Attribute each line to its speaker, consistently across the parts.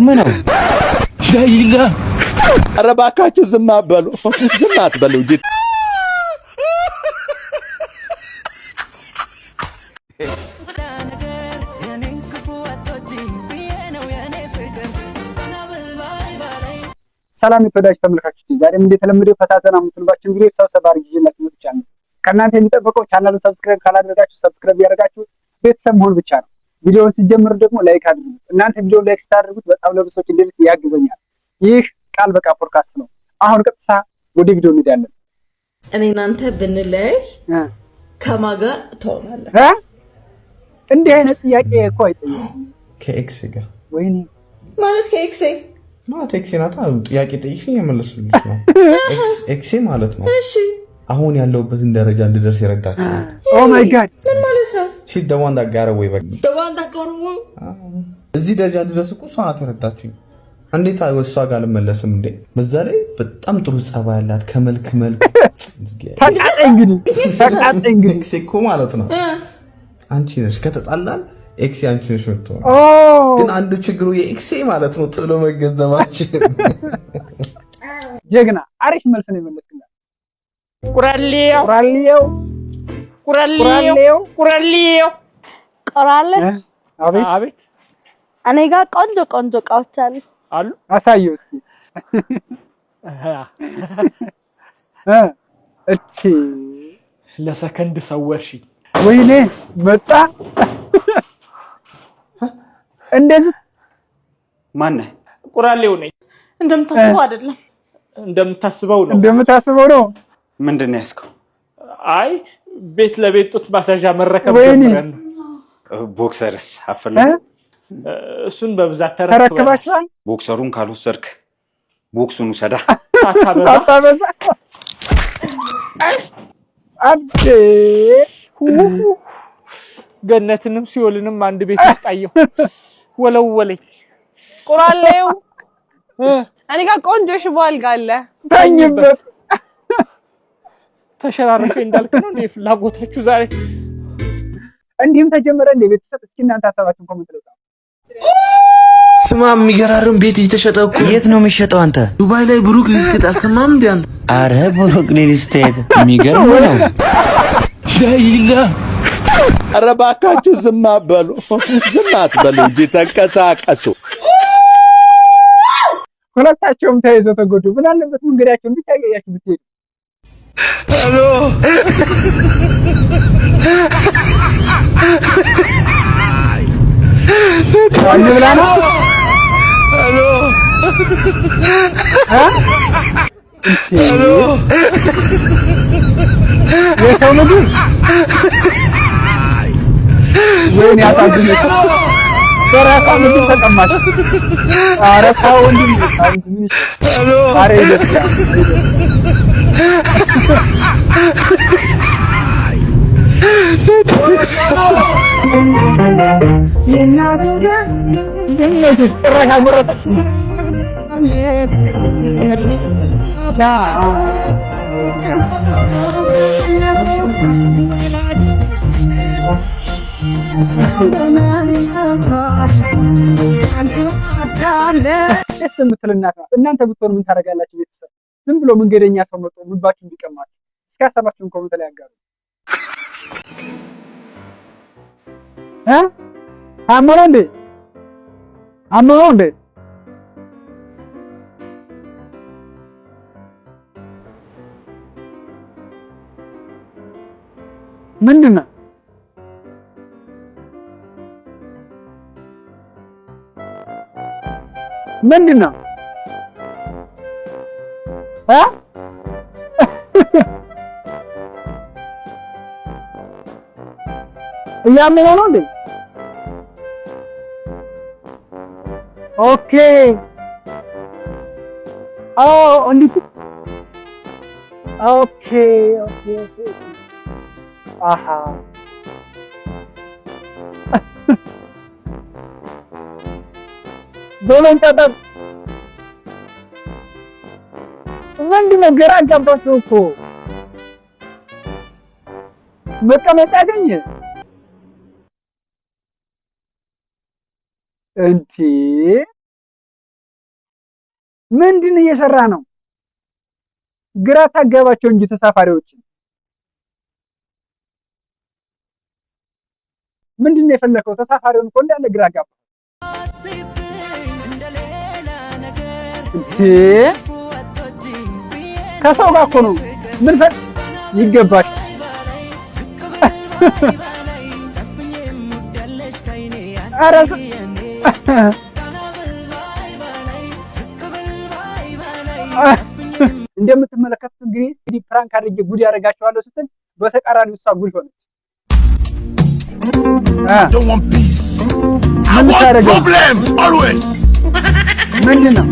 Speaker 1: የሚገርም ነው። ዳይላ
Speaker 2: ኧረ እባካችሁ ዝም አትበሉ፣ ዝም አትበሉ እንጂ።
Speaker 3: ሰላም የተወዳጅ ተመልካቾች፣ ዛሬም እንደተለመደው ፈታዘና የምትሉባችሁን ቪዲዮ ሰብሰብ አድርጌ ይዤላችሁ መጥቻለሁ። ከእናንተ የሚጠበቀው ቻናሉን ሰብስክራይብ ካላደረጋችሁ ሰብስክራይብ ያደርጋችሁ ቤተሰብ መሆን ብቻ ነው። ቪዲዮውን ሲጀምሩ ደግሞ ላይክ አድርጉት። እናንተ ቪዲዮውን ላይክ ስታደርጉት በጣም ለብዙ ሰዎች እንዲደርስ ያግዘኛል። ይህ ቃል በቃ ፖድካስት ነው። አሁን ቀጥታ ወደ ቪዲዮ እንሄዳለን።
Speaker 4: እኔ እናንተ ብንለይ ከማን ጋር ትሆናለህ?
Speaker 3: እንዲህ አይነት ጥያቄ እኮ አይጠየቅም።
Speaker 5: ከኤክስ ጋር
Speaker 3: ወይኔ
Speaker 4: ማለት ከኤክሴ
Speaker 5: ማለት ኤክሴ ናታ። ጥያቄ ጠይቅሽኝ የመለሱልሽ ነው። ኤክሴ ማለት ነው።
Speaker 4: እሺ
Speaker 5: አሁን ያለውበትን ደረጃ እንድደርስ የረዳችሁ።
Speaker 3: ኦ ማይ ጋድ
Speaker 4: ምን ማለት ነው?
Speaker 5: ሺት ደዋን ዳጋረ ወይ በቃ
Speaker 4: ደዋን ዳጋረ ወይ
Speaker 5: እዚህ ደረጃ እንድደርስ እኮ እሷ ናት የረዳችኝ። እንዴት እሷ ጋር አልመለስም እንዴ? በዛ ላይ በጣም ጥሩ ጸባይ ያላት ከመልክ
Speaker 3: ተቃጠኝ እንግዲህ
Speaker 5: ኤክሴ እኮ ማለት ነው። አንቺ ነሽ ከተጣላን ኤክሴ አንቺ ነሽ የምትሆነው። ግን አንዱ ችግሩ የኤክሴ ማለት ነው ጥሎ መገዘማችን።
Speaker 3: ጀግና አሪፍ መልስ ነው የመለስክላት።
Speaker 1: ቁራሌው አቤት
Speaker 6: እኔ ጋር ቆንጆ እቃዎች
Speaker 1: አሉ።
Speaker 3: አሳየው እስኪ። እቺ
Speaker 1: ለሰከንድ ሰወርሽኝ።
Speaker 3: ወይኔ መጣ። እንደዚህ
Speaker 1: ማነህ? ቁራሌው ነኝ።
Speaker 4: እንደምታስበው አይደለም።
Speaker 3: እንደምታስበው ነው።
Speaker 1: ምንድን ነው ያዝከው? አይ ቤት ለቤት ጡት ማሳዣ መረከብ ጀምረን። ቦክሰርስ አፈለግ? እሱን በብዛት
Speaker 3: ተረክባችኋል?
Speaker 1: ቦክሰሩን ካልወሰድክ ቦክሱን ውሰዳ።
Speaker 3: ሳታበዛ አዴ
Speaker 1: ገነትንም ሲኦልንም አንድ ቤት ውስጥ አየሁ። ወለወለኝ።
Speaker 6: ቁራሌው እኔ ጋር ቆንጆ ሽቦ አልጋ አለ።
Speaker 3: ተኝበት።
Speaker 1: ተሸራርፌ እንዳልክ ነው እንዴ ፍላጎታችሁ ዛሬ?
Speaker 3: እንዲህም ተጀመረ እንዴ ቤተሰብ? እስኪ እናንተ ሀሳባችሁን ኮሜንት ላይ ጻፉ።
Speaker 7: ስማ የሚገራርም ቤት እየተሸጠ እኮ።
Speaker 8: የት ነው የሚሸጠው? አንተ
Speaker 7: ዱባይ ላይ ብሩክ ሊስቴት አልሰማም እንዴ አንተ?
Speaker 8: አረ ብሩክ ሊስቴት የሚገርም ነው።
Speaker 1: ዳይላ
Speaker 2: ኧረ እባካችሁ ዝም አትበሉ፣ ዝም አትበሉ እንጂ ተንቀሳቀሱ።
Speaker 3: ሁለታቸውም ተይዘው ተጎዱ። ምን አለበት መንገዳቸውን ብቻ ያያችሁ ብትሄዱ።
Speaker 1: ሄሎ
Speaker 3: አንድ ብላ ነው።
Speaker 1: ሄሎ
Speaker 3: የሰው ምግብ ወይኔ ያሳዝነች። በራሷ ምግብ ተቀማች። ኧረ ተው እንዴ! አንቺ ምን
Speaker 1: ሄሎ
Speaker 3: ኧረ ይደስታ የምትልናት ናት። እናንተ ብትሆኑ ምን ታደርጋላችሁ? ቤተሰብ ዝም ብሎ መንገደኛ ሰው መጥቶ ምግባችሁን ቢቀማችሁ እስኪ ሀሳባችሁን ኮሜንት ላይ ያጋሩ። አመረው እንዴ ምንድነው? እያመመው ነው እንዴ? ኦኬ እንዴት? ኦኬ አሃ ዶሎን ታጣ ምንድነው? ግራ አጋባችሁ እኮ። መቀመጫ አገኘ እንዴ? ምንድን እየሰራ ነው? ግራ ታጋባቸው እንጂ ተሳፋሪዎችን ምንድን ነው የፈለከው? ተሳፋሪውን እኮ እንዳለ ግራ ጋባ። ከሰው ጋር እኮ ነው። ምን ፈጥ ይገባሽ? አራስ እንደምትመለከቱት እንግዲህ ፕራንክ አድርጌ ጉድ ያደርጋቸዋለሁ ስትል በተቃራኒው እሷ ጉድ ሆነች። ምንድን ነው?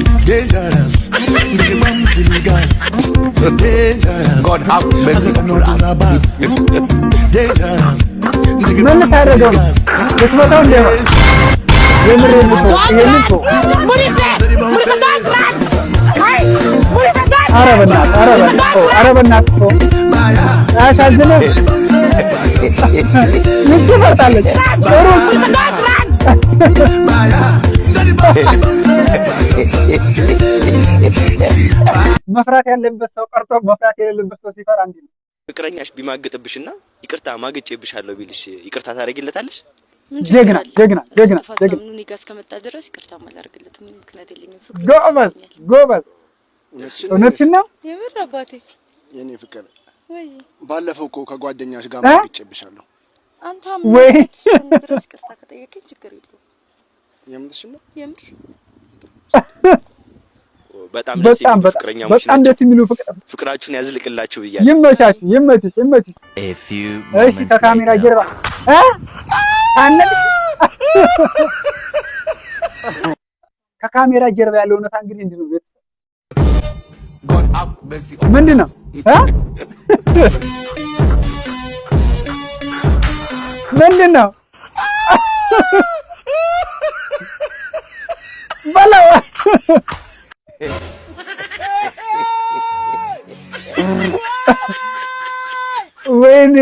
Speaker 3: ምን ልታደርገው ነው? ልትመታው እንደ ነው? የምር ይሄንን እኮ ኧረ በእናትህ አያሳዝንም? ይፈጣለች መፍራት ያለበት ሰው ቀርቶ መፍራት የሌለበት ሰው ሲፈራ እንዴ ነው።
Speaker 9: ፍቅረኛሽ ቢማግጥብሽና ይቅርታ ማግጬብሻለሁ ቢልሽ ይቅርታ ታደርጊለታለሽ?
Speaker 3: ጀግና
Speaker 4: እኔ ጋር እስከመጣ ድረስ ይቅርታ ማላደርግለትም ምክንያት የለኝም። ፍቅር
Speaker 3: ጎበዝ እውነትሽን ነው።
Speaker 4: የምር አባቴ
Speaker 10: የኔ ፍቅር
Speaker 4: ወይ
Speaker 10: ባለፈው እኮ ከጓደኛሽ ጋር ማግጬብሻለሁ።
Speaker 4: አንተ አምነሽ ድረስ ይቅርታ ከጠየቀኝ ችግር የለውም።
Speaker 10: የምርሽ ነው?
Speaker 4: የምር
Speaker 9: በጣም ደስ
Speaker 3: የሚሉ
Speaker 9: ፍቅራችሁን ያዝልቅላችሁ ብያለሁ።
Speaker 3: ይመችሽ። እሺ ከካሜራ ጀርባ ከካሜራ ጀርባ ያለው እውነታ እንግዲህ እንዲህ ነው። ቤተሰብ ምንድን ነው በለው ወይኔ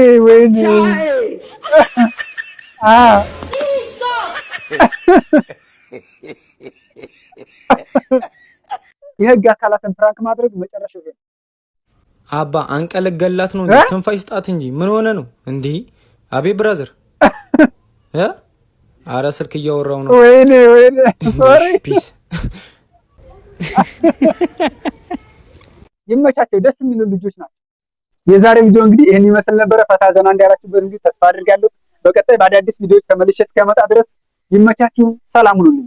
Speaker 3: የህግ አካላትን ፕራንክ ማድረግ መጨረሻው ይሄ
Speaker 11: አባ አንቀለገላት ነው። ትንፋሽ ስጣት እንጂ ምን ሆነ ነው እንዴ? አቤ ብራዘር አረ ስልክ እያወራው ነው።
Speaker 3: ወይኔ ሶሪ
Speaker 11: ፒስ
Speaker 3: ይመቻቸው። ደስ የሚሉ ልጆች ናቸው። የዛሬ ቪዲዮ እንግዲህ ይሄን ይመስል ነበረ። ፈታ ዘና እንዲያላችሁበት እንግዲህ ተስፋ አድርጋለሁ። በቀጣይ በአዳዲስ ቪዲዮዎች ተመልሼ እስከመጣ ድረስ ይመቻችሁ። ሰላም ሁኑልኝ።